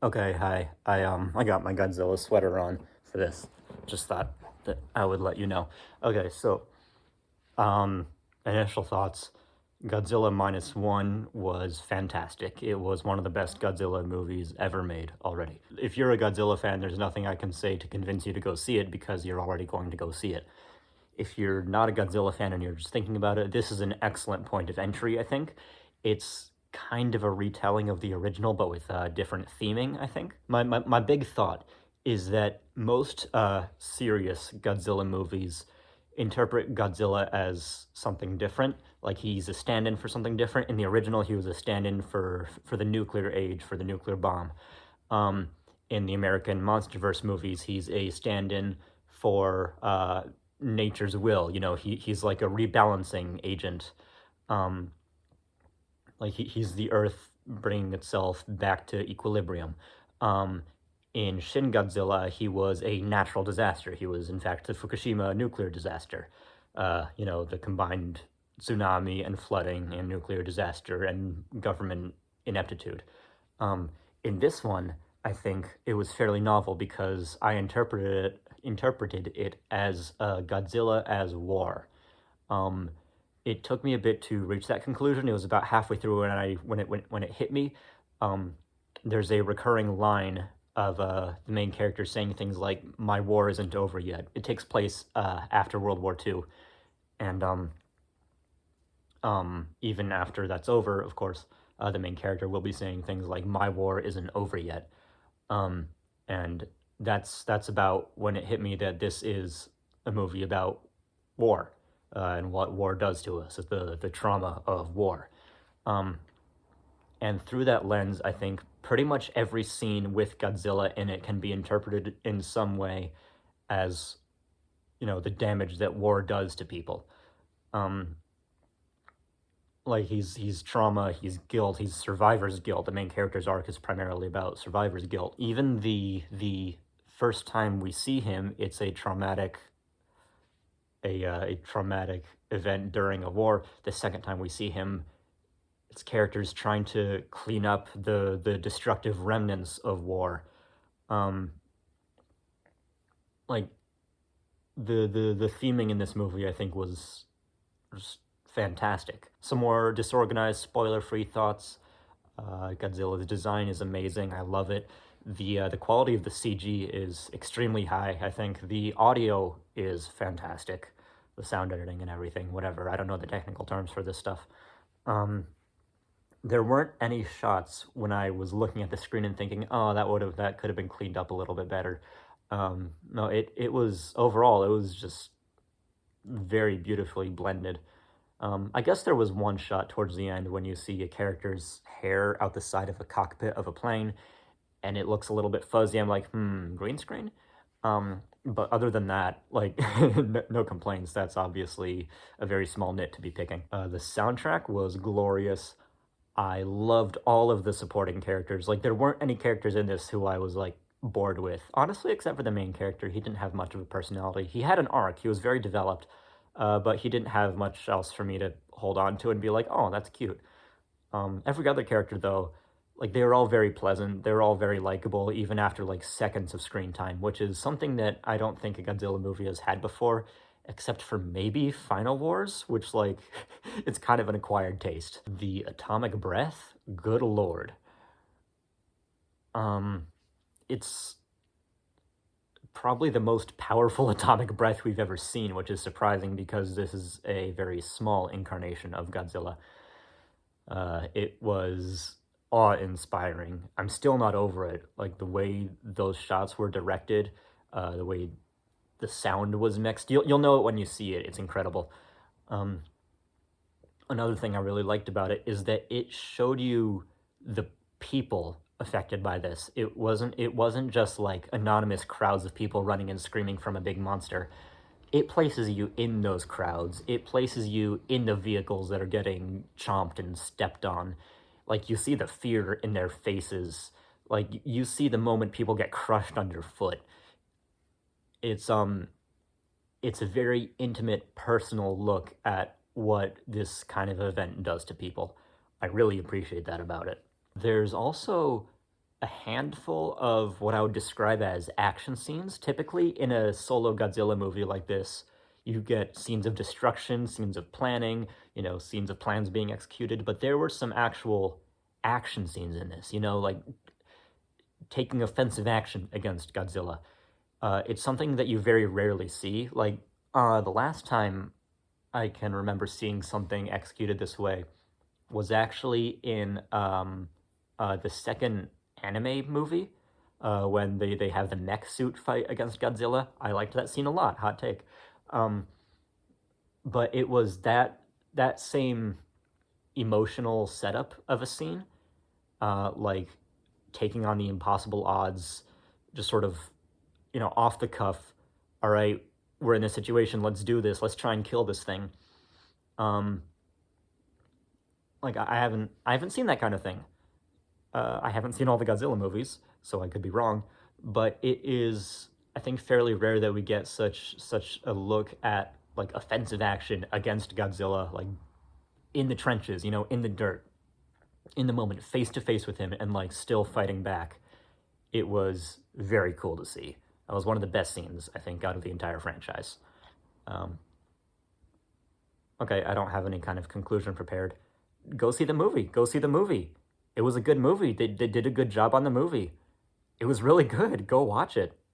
Okay, hi. I got my Godzilla sweater on for this. Just thought that I would let you know. Okay, so um initial thoughts. Godzilla Minus One was fantastic. It was one of the best Godzilla movies ever made already. If you're a Godzilla fan, there's nothing I can say to convince you to go see it because you're already going to go see it. If you're not a Godzilla fan and you're just thinking about it, this is an excellent point of entry, I think. It's kind of a retelling of the original, but with different theming, I think. My big thought is that most serious Godzilla movies interpret Godzilla as something different. Like he's a stand-in for something different. In the original, he was a stand-in for the nuclear age, for the nuclear bomb. Um, in the American MonsterVerse movies, he's a stand-in for nature's will. You know, he's like a rebalancing agent. Um, like he's the Earth bringing itself back to equilibrium. Um, in Shin Godzilla, he was a natural disaster. He was, in fact, the Fukushima nuclear disaster. You know, the combined tsunami and flooding and nuclear disaster and government ineptitude. In this one, I think it was fairly novel because I interpreted it as Godzilla as war. Um, it took me a bit to reach that conclusion. It was about halfway through when it hit me. Um, there's a recurring line of the main character saying things like "My war isn't over yet." It takes place after World War II, and even after that's over, of course, the main character will be saying things like "My war isn't over yet," um, and that's about when it hit me that this is a movie about war and what war does to us, the trauma of war. Um, and through that lens, I think pretty much every scene with Godzilla in it can be interpreted in some way as, you know, the damage that war does to people. Um, like he's trauma, he's guilt, he's survivor's guilt. The main character's arc is primarily about survivor's guilt. Even the first time we see him, it's a traumatic event during a war. The second time we see him, its characters trying to clean up the destructive remnants of war. Um, like the theming in this movie, I think, was just fantastic. Some more disorganized, spoiler-free thoughts. Godzilla's design is amazing. I love it. The quality of the CG is extremely high. I think the audio is fantastic. The sound editing and everything, whatever. I don't know the technical terms for this stuff. Um, there weren't any shots when I was looking at the screen and thinking, "Oh, that could have been cleaned up a little bit better." No, it was overall it was just very beautifully blended. I guess there was one shot towards the end when you see a character's hair out the side of a cockpit of a plane, and it looks a little bit fuzzy. I'm like, green screen? But other than that, like, no complaints. That's obviously a very small nit to be picking. The soundtrack was glorious. I loved all of the supporting characters. Like, there weren't any characters in this who I was, like, bored with. Honestly, except for the main character. He didn't have much of a personality. He had an arc. He was very developed, but he didn't have much else for me to hold on to and be like, oh, that's cute. Every other character, though, like, they were all very pleasant. They were all very likable, even after, like, seconds of screen time, which is something that I don't think a Godzilla movie has had before, except for maybe Final Wars, which, like, it's kind of an acquired taste. The atomic breath, good lord. Um, it's probably the most powerful atomic breath we've ever seen, which is surprising because this is a very small incarnation of Godzilla. It was awe-inspiring. I'm still not over it. Like the way those shots were directed, the way the sound was mixed. You'll know it when you see it. It's incredible. Um, Another thing I really liked about it is that it showed you the people affected by this. It wasn't just like anonymous crowds of people running and screaming from a big monster. It places you in those crowds. It places you in the vehicles that are getting chomped and stepped on. Like you see the fear in their faces. Like you see the moment people get crushed underfoot. It's it's a very intimate, personal look at what this kind of event does to people. I really appreciate that about it. There's also a handful of what I would describe as action scenes. Typically, in a solo Godzilla movie like this, you get scenes of destruction, scenes of planning, scenes of plans being executed, but there were some actual action scenes in this, like taking offensive action against Godzilla. It's something that you very rarely see. Like, the last time I can remember seeing something executed this way was actually in the second anime movie, when they have the mech suit fight against Godzilla. I liked that scene a lot. Hot take. But it was that same emotional setup of a scene, like taking on the impossible odds, just sort of, off the cuff. All right, we're in this situation. Let's do this. Let's try and kill this thing. Like I haven't seen that kind of thing. I haven't seen all the Godzilla movies, so I could be wrong, but it is, I think, fairly rare that we get such a look at like offensive action against Godzilla, like in the trenches, in the dirt, in the moment, face to face with him, and like still fighting back. It was very cool to see. That was one of the best scenes, I think, out of the entire franchise. Um, okay, I don't have any kind of conclusion prepared. Go see the movie. Go see the movie. It was a good movie. They did a good job on the movie. It was really good. Go watch it.